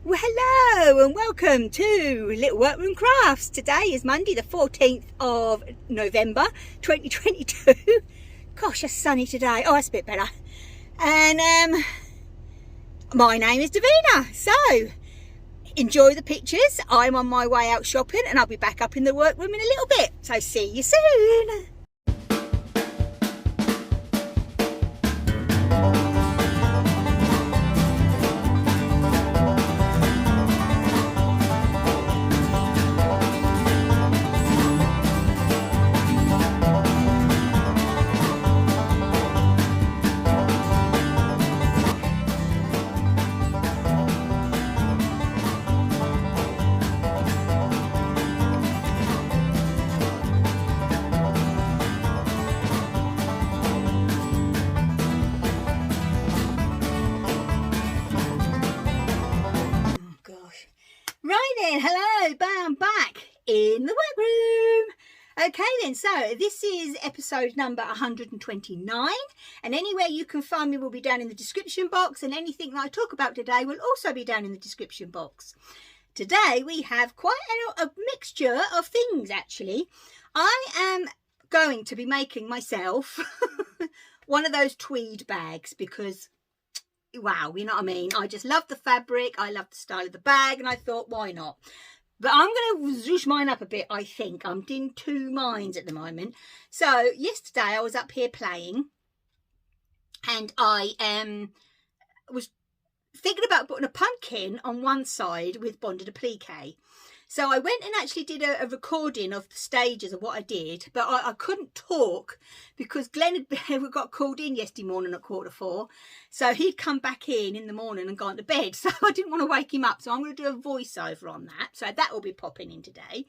Well, hello and welcome to Little Workroom Crafts. Today is Monday the 14th of November 2022. Gosh, it's sunny today. Oh, that's a bit better. And my name is Davina. So enjoy the pictures. I'm on my way out shopping and I'll be back up in the workroom in a little bit. So see you soon. Right then, hello, I'm back in the workroom. Okay then, so this is episode number 129, and anywhere you can find me will be down in the description box, and anything that I talk about today will also be down in the description box. Today we have quite a mixture of things actually. I am going to be making myself one of those tweed bags because wow, you know what I mean? I just love the fabric, I love the style of the bag, and I thought, why not? But I'm going to zhoosh mine up a bit, I think. I'm in two minds at the moment. So, yesterday I was up here playing, and I was thinking about putting a pumpkin on one side with bonded applique. So I went and actually did a recording of the stages of what I did, but I couldn't talk because Glenn had got called in yesterday morning at 3:45. So he'd come back in the morning and gone to bed. So I didn't want to wake him up. So I'm going to do a voiceover on that. So that will be popping in today.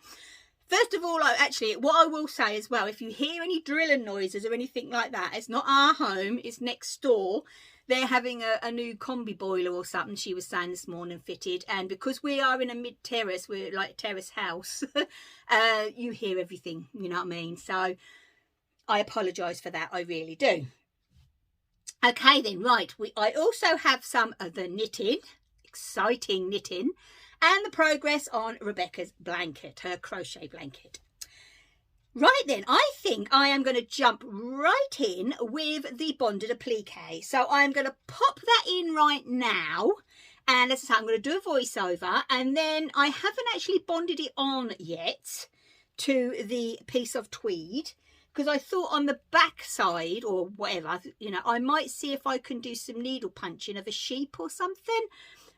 First of all, actually, what I will say as well, if you hear any drilling noises or anything like that, it's not our home, it's next door. They're having a new combi boiler or something, she was saying this morning, fitted. And because we are in a mid-terrace, we're like a terrace house, you hear everything, you know what I mean? So I apologise for that, I really do. Okay then, right, I also have some of the knitting, exciting knitting, and the progress on Rebecca's blanket, her crochet blanket. Right then, I think I am going to jump right in with the bonded applique. So I'm going to pop that in right now. And as I say, I'm going to do a voiceover. And then I haven't actually bonded it on yet to the piece of tweed, because I thought on the back side or whatever, you know, I might see if I can do some needle punching of a sheep or something.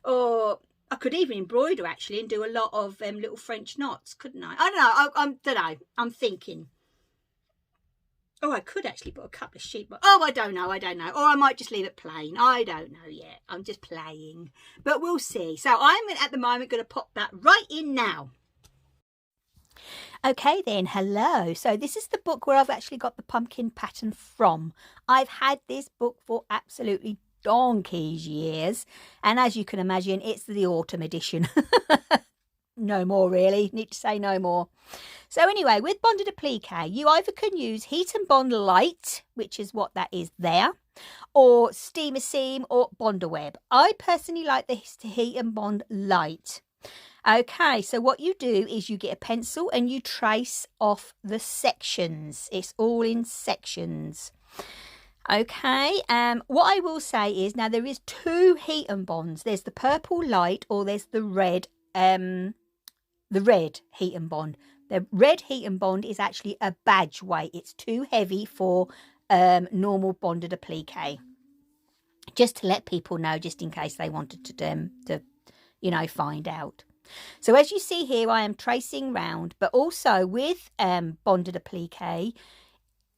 Or I could even embroider actually and do a lot of little French knots, couldn't I? I don't know. I'm thinking. Oh, I could actually put a couple of sheep. Oh, I don't know. Or I might just leave it plain. I don't know yet. I'm just playing. But we'll see. So I'm at the moment going to pop that right in now. Okay then, hello. So this is the book where I've actually got the pumpkin pattern from. I've had this book for absolutely donkey's years, and as you can imagine, it's the autumn edition. No more really, need to say no more. So anyway, with bonded applique, you either can use heat and bond light, which is what that is there, or steamer seam or bonder web. I personally like the heat and bond light. Okay, so what you do is you get a pencil and you trace off the sections. It's all in sections. Okay, what I will say is, now there is two heat and bonds. There's the purple light or there's the red heat and bond. The red heat and bond is actually a badge weight. It's too heavy for normal bonded applique. Just to let people know, just in case they wanted to you know, find out. So as you see here, I am tracing round, but also with bonded applique,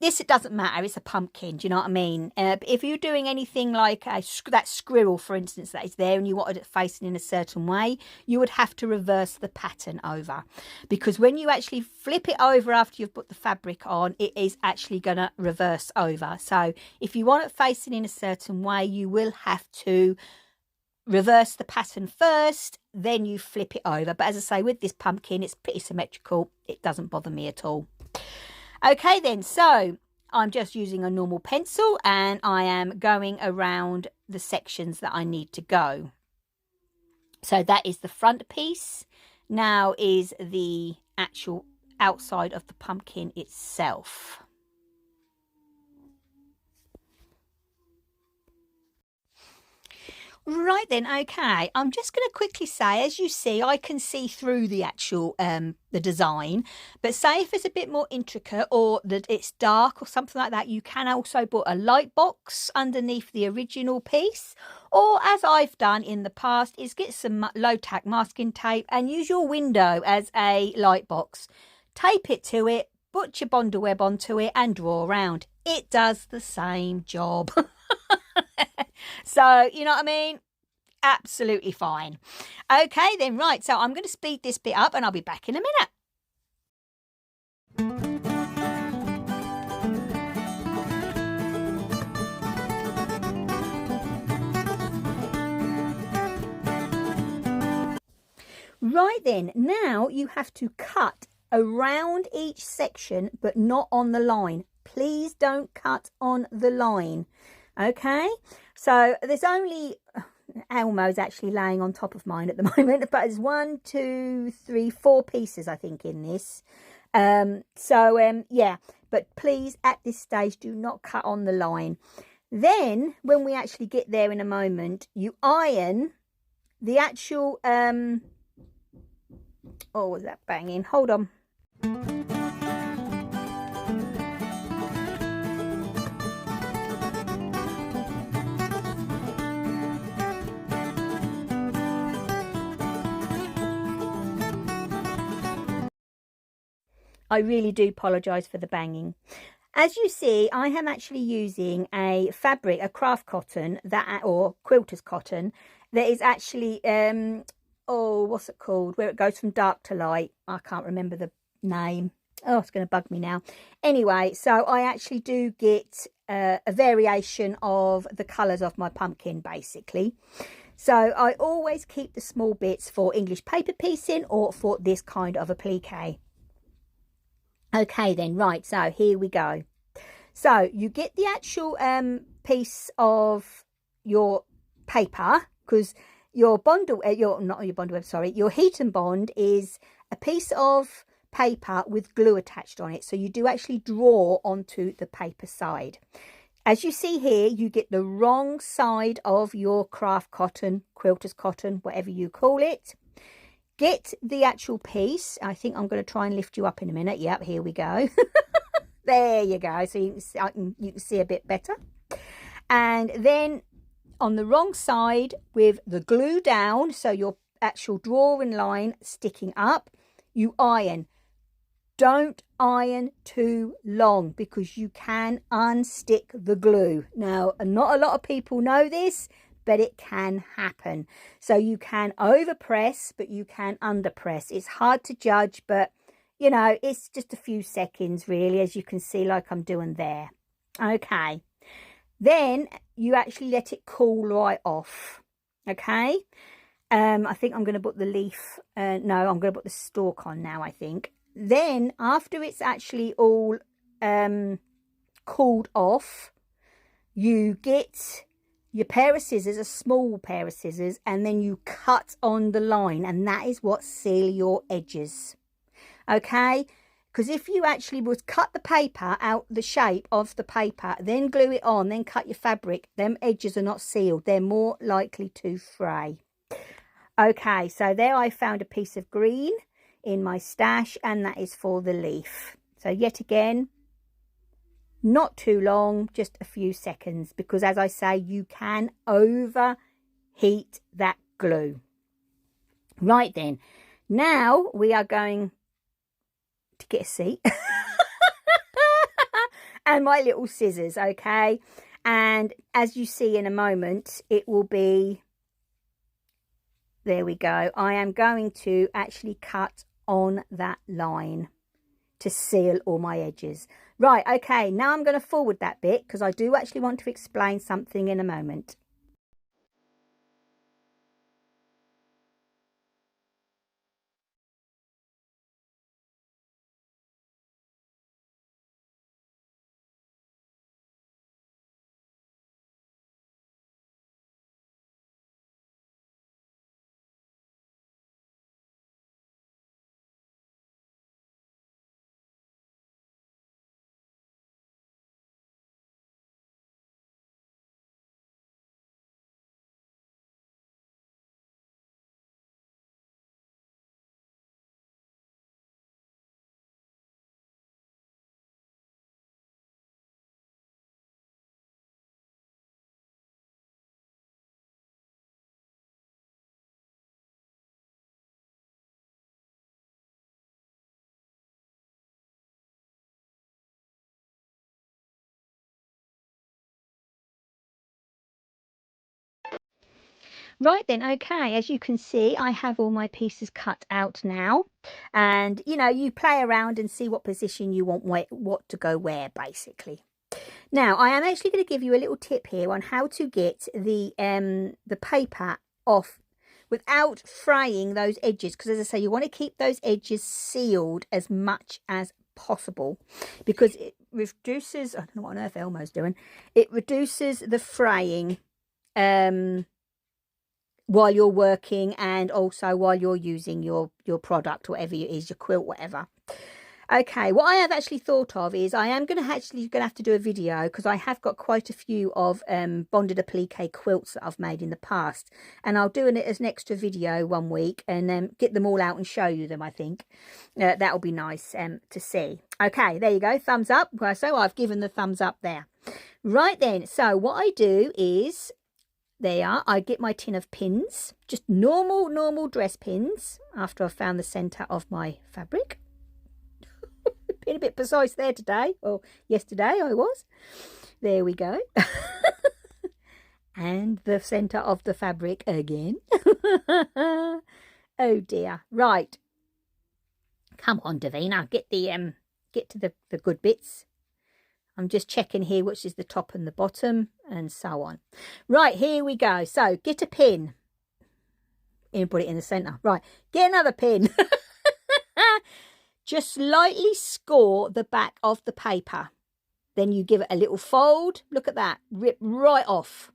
this, it doesn't matter, it's a pumpkin, do you know what I mean? If you're doing anything like that squirrel, for instance, that is there and you wanted it facing in a certain way, you would have to reverse the pattern over. Because when you actually flip it over after you've put the fabric on, it is actually going to reverse over. So if you want it facing in a certain way, you will have to reverse the pattern first, then you flip it over. But as I say, with this pumpkin, it's pretty symmetrical. It doesn't bother me at all. Okay then, so I'm just using a normal pencil and I am going around the sections that I need to go. So that is the front piece. Now is the actual outside of the pumpkin itself. Right then, okay, I'm just going to quickly say, as you see, I can see through the actual the design, but say if it's a bit more intricate or that it's dark or something like that, you can also put a light box underneath the original piece, or as I've done in the past is get some low-tack masking tape and use your window as a light box, tape it to it, put your bonder web onto it and draw around. It does the same job. So, you know what I mean? Absolutely fine. Okay then, right, so I'm going to speed this bit up and I'll be back in a minute. Right then, now you have to cut around each section but not on the line. Please don't cut on the line. Okay, so there's only Elmo's actually laying on top of mine at the moment, but there's 1, 2, 3, 4 pieces I think in this. Yeah, but please at this stage do not cut on the line. Then when we actually get there in a moment, you iron the actual oh, was that banging? Hold on. I really do apologise for the banging. As you see, I am actually using a fabric, a craft cotton, that or quilter's cotton, that is actually, oh, what's it called? Where it goes from dark to light. I can't remember the name. Oh, it's going to bug me now. Anyway, so I actually do get a variation of the colours of my pumpkin, basically. So I always keep the small bits for English paper piecing or for this kind of applique. Okay then, right, so here we go. So you get the actual piece of your paper, because your bundle, not your bundle web, sorry, your heat and bond is a piece of paper with glue attached on it. So you do actually draw onto the paper side. As you see here, you get the wrong side of your craft cotton, quilter's cotton, whatever you call it. Get the actual piece. I think I'm going to try and lift you up in a minute. Yep, here we go. There you go. So you can see a bit better. And then on the wrong side with the glue down, so your actual drawing line sticking up, you iron. Don't iron too long because you can unstick the glue. Now, not a lot of people know this, but it can happen. So you can overpress, but you can underpress. It's hard to judge, but you know, it's just a few seconds really, as you can see, like I'm doing there. Okay, then you actually let it cool right off. Okay, I think I'm going to put the leaf, no, I'm going to put the stalk on now, I think. Then after it's actually all cooled off, you get your pair of scissors, a small pair of scissors, and then you cut on the line, and that is what seal your edges. Okay, because if you actually would cut the paper out the shape of the paper, then glue it on, then cut your fabric, them edges are not sealed, they're more likely to fray. Okay, so there I found a piece of green in my stash, and that is for the leaf. So yet again, not too long, just a few seconds, because as I say, you can overheat that glue. Right then, now we are going to get a seat and my little scissors, okay? And as you see in a moment, it will be, there we go. I am going to actually cut on that line to seal all my edges. Right, okay, now I'm going to forward that bit because I do actually want to explain something in a moment. Right then, okay, as you can see, I have all my pieces cut out now. And, you know, you play around and see what position you want, what to go where, basically. Now, I am actually going to give you a little tip here on how to get the paper off without fraying those edges. Because, as I say, you want to keep those edges sealed as much as possible. Because it reduces, I don't know what on earth Elmo's doing. It reduces the fraying while you're working, and also while you're using your product, whatever it is, your quilt, whatever. Okay, what I have actually thought of is I am going to have to do a video, because I have got quite a few of bonded applique quilts that I've made in the past, and I'll do it as an extra video one week and get them all out and show you them. I think that'll be nice to see. Okay, there you go, thumbs up. So I've given the thumbs up there. Right then, so what I do is, there I get my tin of pins, just normal dress pins, after I've found the centre of my fabric. Been a bit precise there today, or yesterday I was. There we go. And the centre of the fabric again. Oh dear. Right. Come on, Davina, get to the good bits. I'm just checking here which is the top and the bottom, and so on. Right, here we go. So get a pin and put it in the centre. Right, get another pin. Just slightly score the back of the paper. Then you give it a little fold. Look at that, rip right off.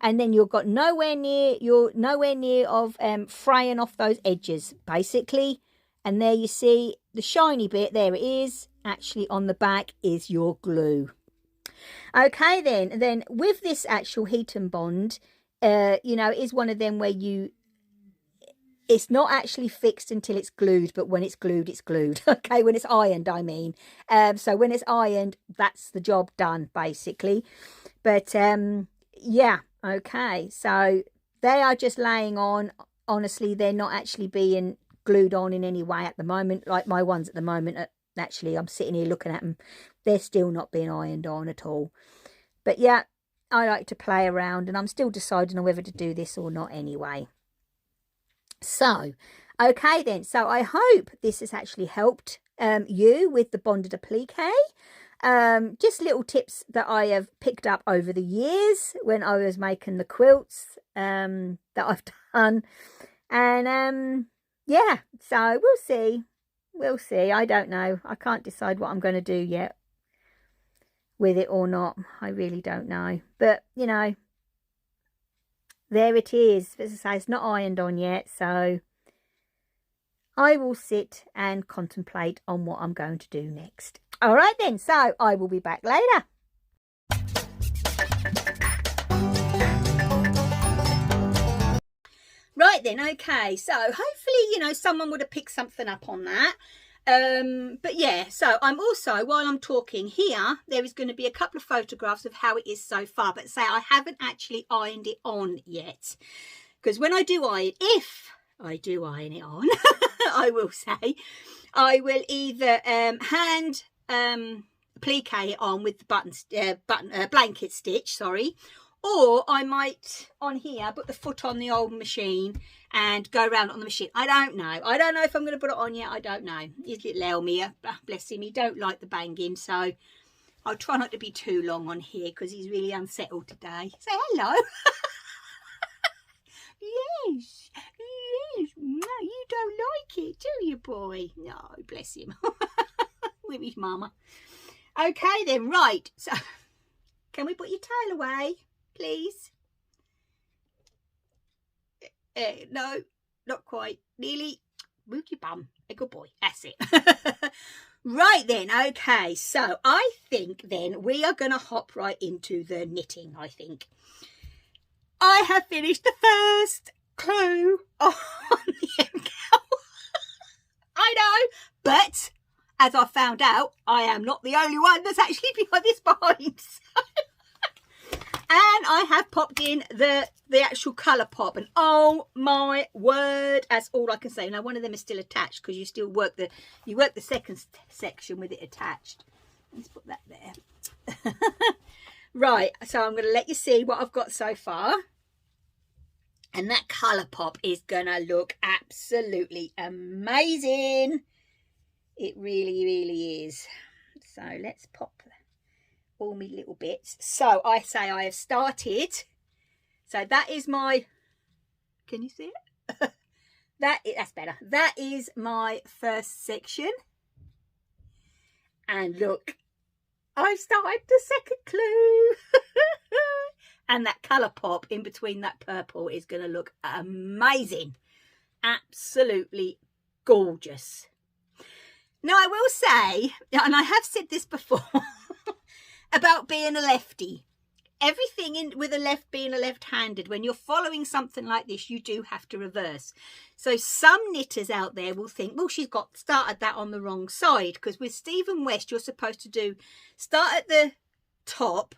And then you've got nowhere near of fraying off those edges, basically. And there you see the shiny bit, there it is. Actually on the back is your glue. Okay, then with this actual heat and bond, you know, is one of them where it's not actually fixed until it's glued, but when it's glued, it's glued. Okay, when it's ironed, I mean. So when it's ironed, that's the job done, basically. But yeah, okay, so they are just laying on. Honestly, they're not actually being glued on in any way at the moment, like my ones at the moment. Actually, I'm sitting here looking at them, they're still not being ironed on at all. But yeah, I like to play around, and I'm still deciding on whether to do this or not anyway. So okay then, so I hope this has actually helped you with the bonded applique. Just little tips that I have picked up over the years when I was making the quilts that I've done. And yeah, so we'll see. I don't know, I can't decide what I'm going to do yet with it or not. I really don't know, but you know, there it is. As I say, it's not ironed on yet, so I will sit and contemplate on what I'm going to do next. All right then, so I will be back later. Right then, okay, so hopefully, you know, someone would have picked something up on that. But yeah, so I'm also, while I'm talking here, there is going to be a couple of photographs of how it is so far, but say I haven't actually ironed it on yet, because when I do iron, if I do iron it on, I will say, I will either hand applique it on with the blanket stitch, sorry, or I might on here put the foot on the old machine and go around on the machine. I don't know if I'm going to put it on yet. I don't know. His little Elmia, bless him, he don't like the banging, so I'll try not to be too long on here because he's really unsettled today. Say hello. Yes, you don't like it, do you, boy? No, bless him. With his mama. Okay then, right, so can we put your tail away, please? No, not quite. Nearly. Move your bum. A good boy. That's it. Right then. Okay. So I think then we are going to hop right into the knitting, I think. I have finished the first clue on the end cow. I know. But as I found out, I am not the only one that's actually got this behind. So. And I have popped in the actual colour pop, and oh my word, that's all I can say. Now one of them is still attached because you still work the second section with it attached. Let's put that there. Right, so I'm going to let you see what I've got so far. And that colour pop is going to look absolutely amazing. It really, really is. So let's pop all my little bits. So I say I have started. So that is my, can you see it? That's better. That is my first section. And look, I've started the second clue. And that colour pop in between that purple is going to look amazing. Absolutely gorgeous. Now, I will say, and I have said this before, about being a lefty. Everything with a left, being a left-handed, when you're following something like this, you do have to reverse. So some knitters out there will think, well, she's got started that on the wrong side, because with Stephen West, you're supposed to start at the top,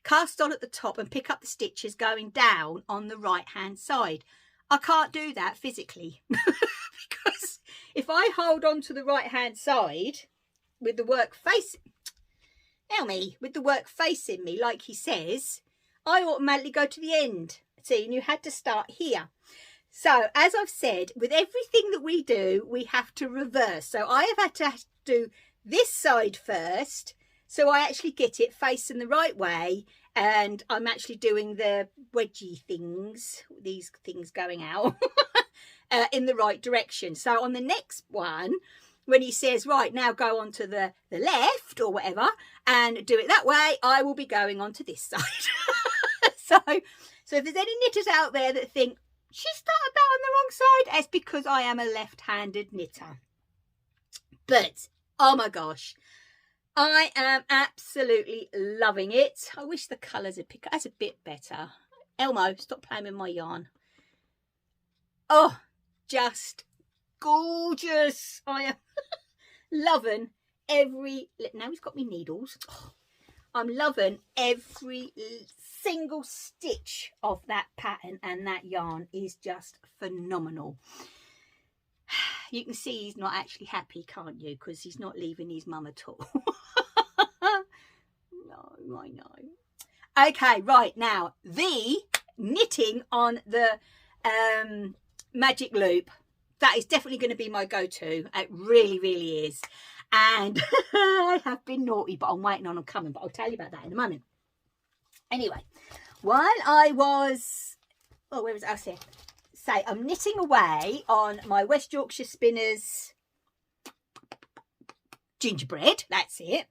cast on at the top and pick up the stitches going down on the right-hand side. I can't do that physically because if I hold on to the right-hand side with the work facing, with the work facing me, like he says, I automatically go to the end. See, and you had to start here. So, as I've said, with everything that we do, we have to reverse. So, I have had to do this side first, so I actually get it facing the right way, and I'm actually doing the wedgie things, these things going out, in the right direction. So, on the next one, when he says, right, now go on to the left or whatever and do it that way, I will be going on to this side. so if there's any knitters out there that think, she started that on the wrong side, it's because I am a left-handed knitter. But, oh my gosh, I am absolutely loving it. I wish the colours had picked up. That's a bit better. Elmo, stop playing with my yarn. Oh, just gorgeous. I am loving every, now he's got me needles. Oh, I'm loving every single stitch of that pattern, and that yarn is just phenomenal. You can see he's not actually happy, can't you? Because he's not leaving his mum at all. No, I know. Okay, right, now the knitting on the magic loop, that is definitely going to be my go-to. It really, really is. And I have been naughty, but I'm waiting on them coming. But I'll tell you about that in a moment. Anyway, while I was, oh, where was it? I see. Say, I'm knitting away on my West Yorkshire Spinners gingerbread. That's it.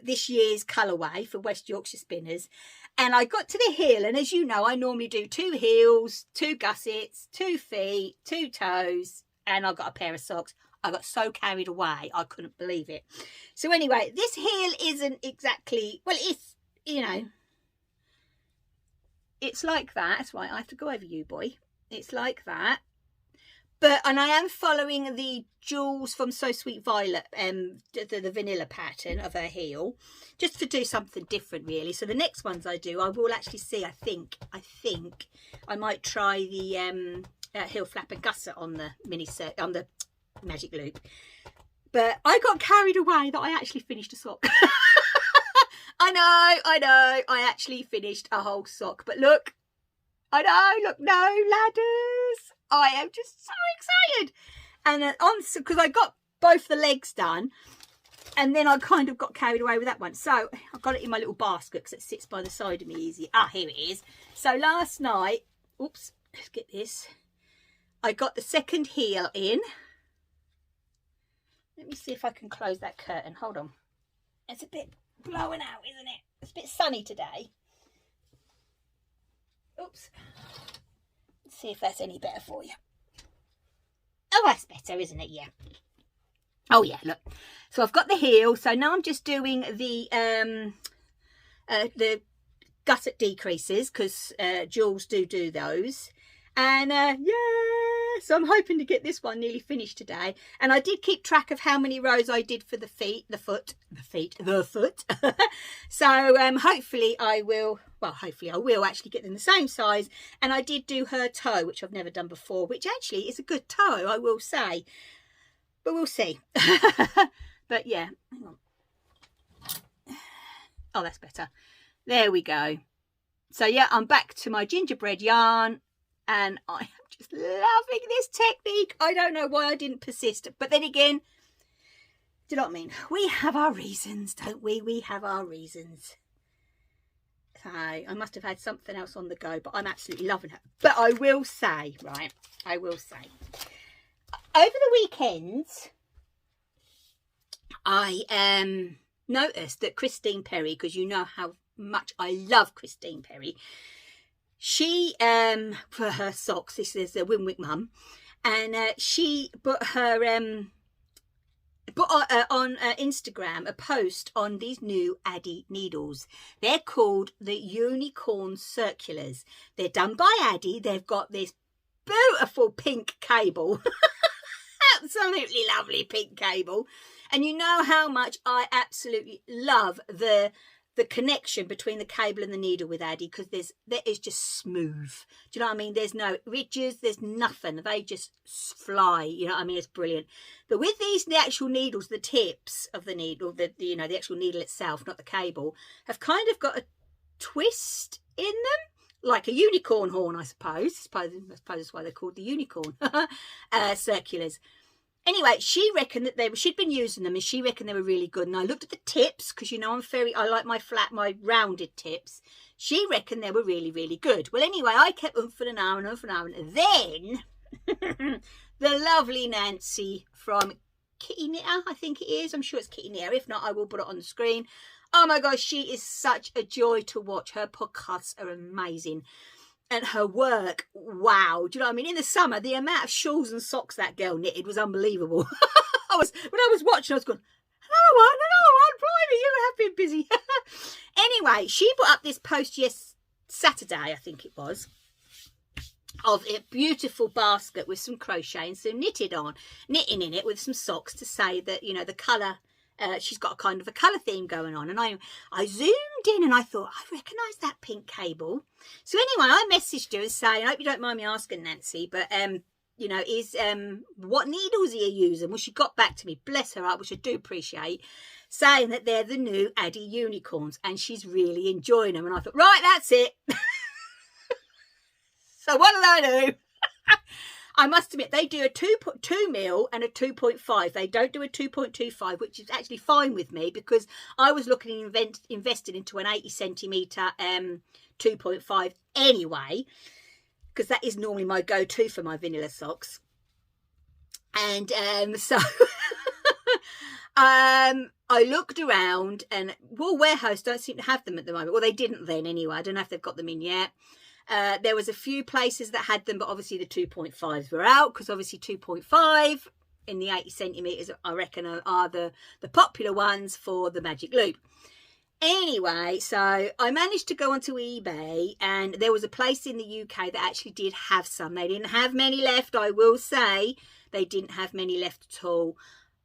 This year's colourway for West Yorkshire Spinners. And I got to the heel, and as you know, I normally do 2 heels, 2 gussets, 2 feet, 2 toes, and I got a pair of socks. I got so carried away, I couldn't believe it. So anyway, this heel isn't exactly, well, it's, you know, it's like that. That's right, I have to go over you, boy. It's like that. But, and I am following the Jules from So Sweet Violet, the vanilla pattern of her heel, just to do something different, really. So the next ones I do, I will actually see, I think I might try the heel flap and gusset on the on the magic loop. But I got carried away that I actually finished a sock. I know, I actually finished a whole sock. But look, I know, look, no ladders. I am just so excited. And because I got both the legs done, and then I kind of got carried away with that one. So I've got it in my little basket because it sits by the side of me easy. Ah, here it is. So last night, oops, let's get this. I got the second heel in. Let me see if I can close that curtain. Hold on. It's a bit blowing out, isn't it? It's a bit sunny today. Oops. Let's see if that's any better for you. Oh, that's better, isn't it? Yeah. Oh, yeah, look. So I've got the heel. So now I'm just doing the gusset decreases because Jules do those. And, yeah, so I'm hoping to get this one nearly finished today. And I did keep track of how many rows I did for the foot. So hopefully I will actually get them the same size. And I did do her toe, which I've never done before, which actually is a good toe, I will say. But we'll see. But yeah, hang on. Oh, that's better. There we go. So yeah, I'm back to my gingerbread yarn. and I am just loving this technique. I don't know why I didn't persist, but then again, do you know what I mean? We have our reasons, don't we? We have our reasons. So I must have had something else on the go, but I'm absolutely loving it. But I will say, right, I will say, over the weekends, I noticed that Christine Perry, because you know how much I love Christine Perry, she, for her socks, this is a Winwick mum, and she put her, on Instagram a post on these new Addi needles. They're called the Unicorn Circulars. They're done by Addi. They've got this beautiful pink cable. Absolutely lovely pink cable. And you know how much I absolutely love the connection between the cable and the needle with Addi, because there is just smooth. Do you know what I mean? There's no ridges, there's nothing. They just fly. You know what I mean? It's brilliant. But with the actual needles, the tips of the needle, the actual needle itself, not the cable, have kind of got a twist in them, like a unicorn horn, I suppose. I suppose that's why they're called the unicorn circulars. Anyway, she reckoned that she'd been using them, and she reckoned they were really good. And I looked at the tips, because you know I like my rounded tips. She reckoned they were really, really good. Well, anyway, I kept for an hour, and then the lovely Nancy from Kitty Knitter, I think it is. I'm sure it's Kitty Knitter. If not, I will put it on the screen. Oh my gosh, she is such a joy to watch. Her podcasts are amazing. And her work, wow. Do you know what I mean? In the summer, the amount of shawls and socks that girl knitted was unbelievable. When I was watching, I was going, another one, blimey, you have been busy. Anyway, she put up this post Saturday, I think it was, of a beautiful basket with some crochet and some knitting in it with some socks to say that, you know, the colour, she's got a kind of a colour theme going on. And I zoomed in and I thought, I recognise that pink cable. So anyway, I messaged her and saying, I hope you don't mind me asking, Nancy, but you know, what needles are you using? Well, she got back to me, bless her heart, which I do appreciate, saying that they're the new Addi unicorns and she's really enjoying them. And I thought, right, that's it. So what do I do? I must admit, they do a 2 mil and a 2.5. They don't do a 2.25, which is actually fine with me, because I was looking at investing into an 80 centimetre 2.5 anyway, because that is normally my go-to for my vanilla socks. And so I looked around, and Wool Warehouse don't seem to have them at the moment. Well, they didn't then anyway. I don't know if they've got them in yet. There was a few places that had them, but obviously the 2.5s were out, because obviously 2.5 in the 80 centimetres, I reckon, are the popular ones for the magic loop. Anyway, so I managed to go onto eBay, and there was a place in the UK that actually did have some. They didn't have many left, I will say. They didn't have many left at all,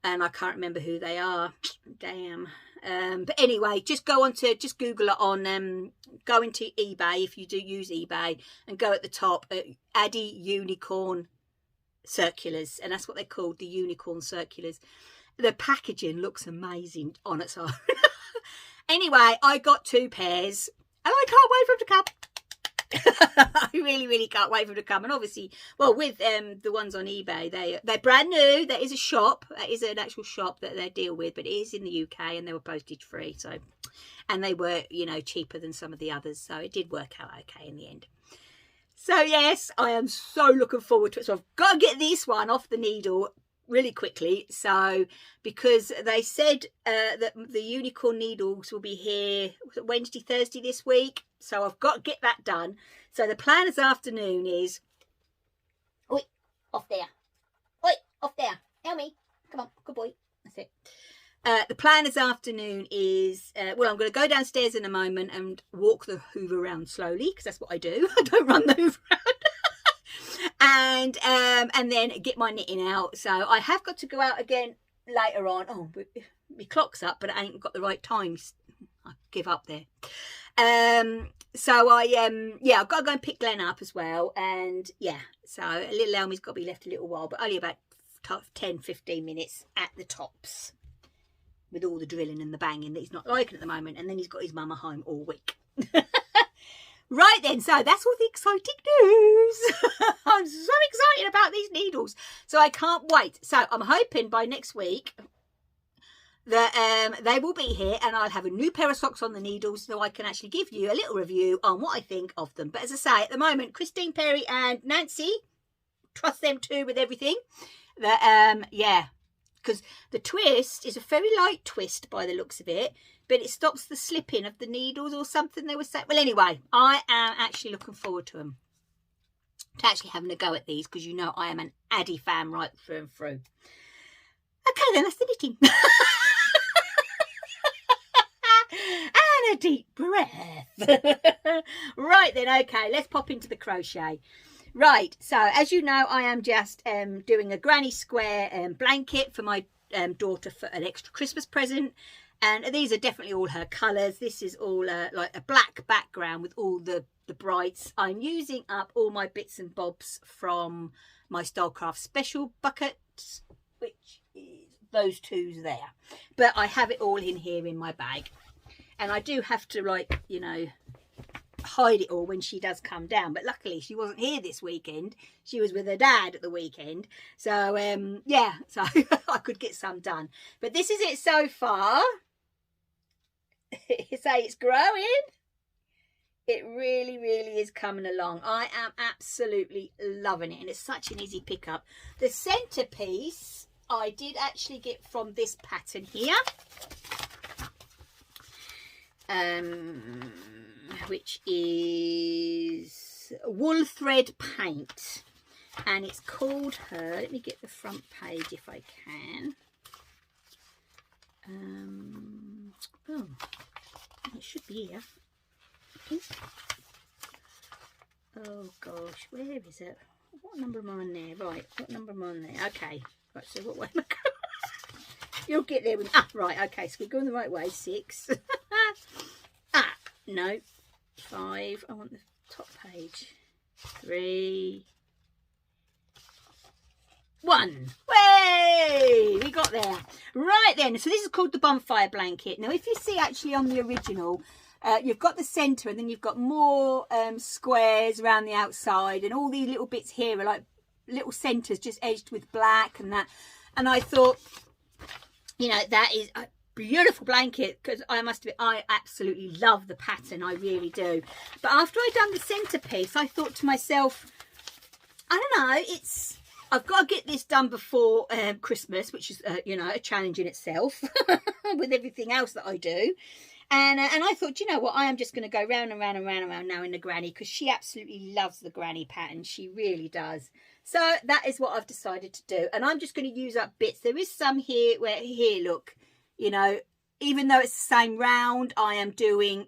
and I can't remember who they are. Damn. But anyway, just Google it on, go into eBay if you do use eBay, and go at the top, Addi Unicorn Circulars, and that's what they're called, the Unicorn Circulars. The packaging looks amazing on its own. Anyway, I got 2 pairs, and I can't wait for them to come. I really, really can't wait for them to come. And obviously, well, with the ones on eBay, they're brand new. There is a shop. There is an actual shop that they deal with, but it is in the UK, and they were postage free. So, and they were, you know, cheaper than some of the others. So it did work out okay in the end. So yes, I am so looking forward to it. So I've got to get this one off the needle really quickly. So, because they said that the unicorn needles will be here Wednesday, Thursday this week. So I've got to get that done. So the plan this afternoon is, oi, off there. Oi, off there. Help me. Come on, good boy. That's it. The plan this afternoon is, well, I'm going to go downstairs in a moment and walk the hoover around slowly, because that's what I do. I don't run the hoover around. And then get my knitting out. So I have got to go out again later on. Oh, my clock's up, but I ain't got the right times. I give up there. So I've got to go and pick Glenn up as well. And yeah, so little Elmy's got to be left a little while, but only about 10-15 minutes at the tops, with all the drilling and the banging that he's not liking at the moment. And then he's got his mama home all week. Right then, so that's all the exciting news. I'm so excited about these needles. So I can't wait. So I'm hoping by next week that they will be here and I'll have a new pair of socks on the needles so I can actually give you a little review on what I think of them. But as I say, at the moment, Christine Perry and Nancy, trust them too with everything. That yeah, because the twist is a very light twist by the looks of it, but it stops the slipping of the needles or something they were saying. Well, anyway, I am actually looking forward to them, to actually having a go at these, because you know I am an Addi fan right through and through. Okay then, that's the knitting. And a deep breath. Right then, okay, let's pop into the crochet. Right, so as you know, I am just doing a granny square blanket for my daughter for an extra Christmas present. And these are definitely all her colours. This is all like a black background with all the brights. I'm using up all my bits and bobs from my Stylecraft special buckets, which is those two there. But I have it all in here in my bag. And I do have to, like, you know, hide it all when she does come down. But luckily she wasn't here this weekend. She was with her dad at the weekend. So, yeah, so I could get some done. But this is it so far. Say it's growing. It really, really is coming along. I am absolutely loving it. And it's such an easy pickup. The centerpiece I did actually get from this pattern here. Which is wool thread paint, and it's called her, let me get the front page if I can. Oh, it should be here. Oh gosh, where is it? What number am I on there? Right, what number am I on there? Okay, right, so what way am I going? You'll get there with, right, okay, so we're going the right way. 6. No, 5. I want the top page. 3, 1. Way! We got there. Right then, so this is called the bonfire blanket. Now, if you see actually on the original, you've got the centre and then you've got more squares around the outside, and all these little bits here are like little centres just edged with black and that. And I thought, you know, that is a beautiful blanket, because I must admit, I absolutely love the pattern. I really do. But after I'd done the centerpiece, I thought to myself, I don't know, I've got to get this done before Christmas, which is you know, a challenge in itself with everything else that I do. And I thought, you know what, I am just going to go round and round and round and round now in the granny, because she absolutely loves the granny pattern. She really does. So that is what I've decided to do. And I'm just going to use up bits. There is some here where, here, look, you know, even though it's the same round, I am doing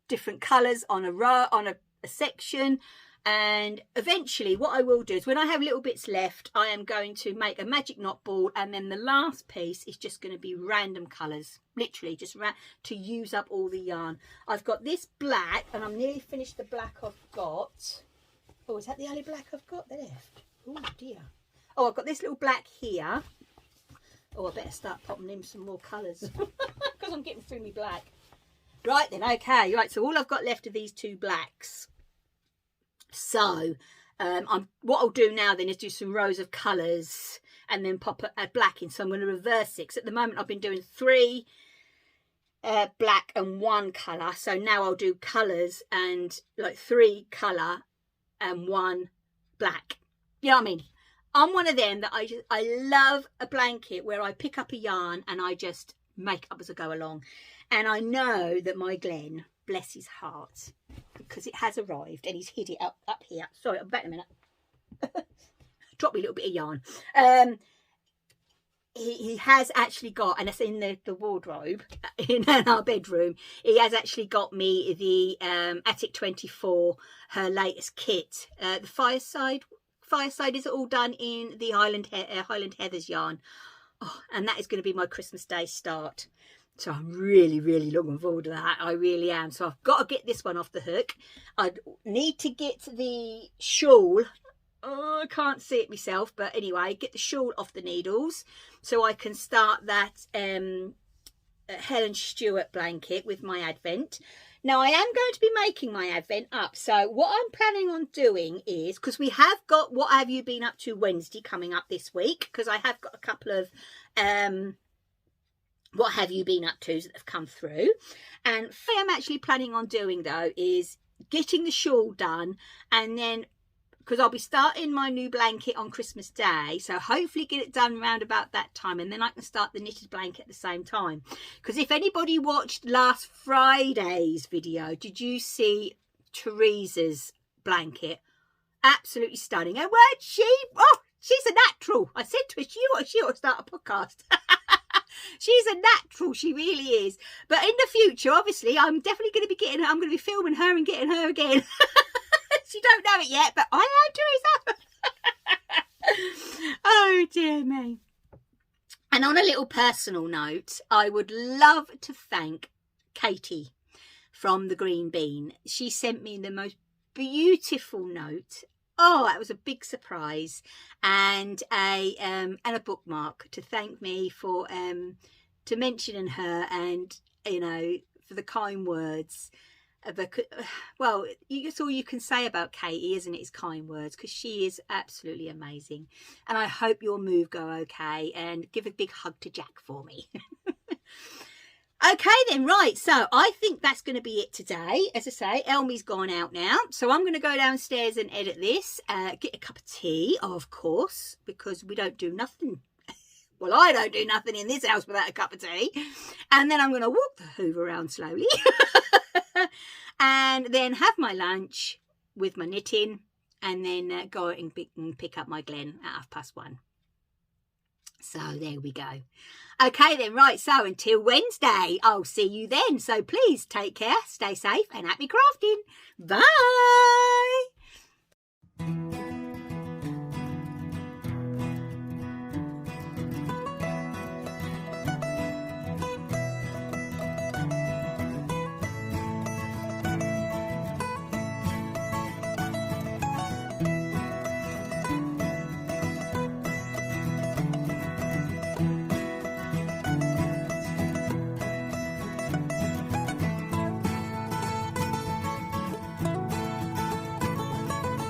different colours on a row, on a section. And eventually what I will do is, when I have little bits left, I am going to make a magic knot ball, and then the last piece is just going to be random colours, literally just to use up all the yarn. I've got this black, and I'm nearly finished the black I've got. Oh, is that the only black I've got left? Oh dear. Oh, I've got this little black here. Oh, I better start popping in some more colours, because I'm getting through me black. Right then, okay, right, so all I've got left are these 2 blacks. So what I'll do now then is do some rows of colours and then pop a black in. So I'm going to reverse it, 'cause at the moment I've been doing 3 black and 1 colour. So now I'll do colours and like 3 colour and 1 black. You know what I mean? I'm one of them that I love a blanket where I pick up a yarn and I just make up as I go along. And I know that my Glenn, bless his heart, because it has arrived and he's hid it up here. Sorry, I'm back in a minute. Drop me a little bit of yarn. He has actually got, and it's in the wardrobe in our bedroom, he has actually got me the Attic 24, her latest kit. The Fireside is all done in the Highland Heathers yarn. Oh, and that is going to be my Christmas Day start. So I'm really, really looking forward to that. I really am. So I've got to get this one off the hook. I need to get the shawl. Oh, I can't see it myself. But anyway, get the shawl off the needles so I can start that Helen Stewart blanket with my Advent. Now, I am going to be making my Advent up. So what I'm planning on doing is, because we have got What Have You Been Up To Wednesday coming up this week, because I have got a couple of What Have You Been Up To's that have come through. And what I am actually planning on doing, though, is getting the shawl done, and then, because I'll be starting my new blanket on Christmas Day, so hopefully get it done around about that time, and then I can start the knitted blanket at the same time. Because if anybody watched last Friday's video, did you see Teresa's blanket? Absolutely stunning. And weren't she? Oh, she's a natural. I said to her, she ought to start a podcast. She's a natural, she really is. But in the future, obviously, I'm definitely going to be getting her. I'm going to be filming her and getting her again. She don't know it yet, but I am, Teresa. Oh, dear me. And on a little personal note, I would love to thank Katie from the Green Bean. She sent me the most beautiful note. Oh, that was a big surprise, and a bookmark to thank me for to mentioning her, and you know, for the kind words. Well, it's all you can say about Katie, isn't it? It's kind words, because she is absolutely amazing. And I hope your move go okay, and give a big hug to Jack for me. Okay then, right, so I think that's going to be it today. As I say, Elmy's gone out now, so I'm going to go downstairs and edit this, get a cup of tea, of course, because we don't do nothing. Well, I don't do nothing in this house without a cup of tea. And then I'm going to walk the Hoover around slowly. And then have my lunch with my knitting, and then go and pick up my Glen at 1:30. So there we go. Okay then, right, so until Wednesday, I'll see you then. So please take care, stay safe, and happy crafting. Bye.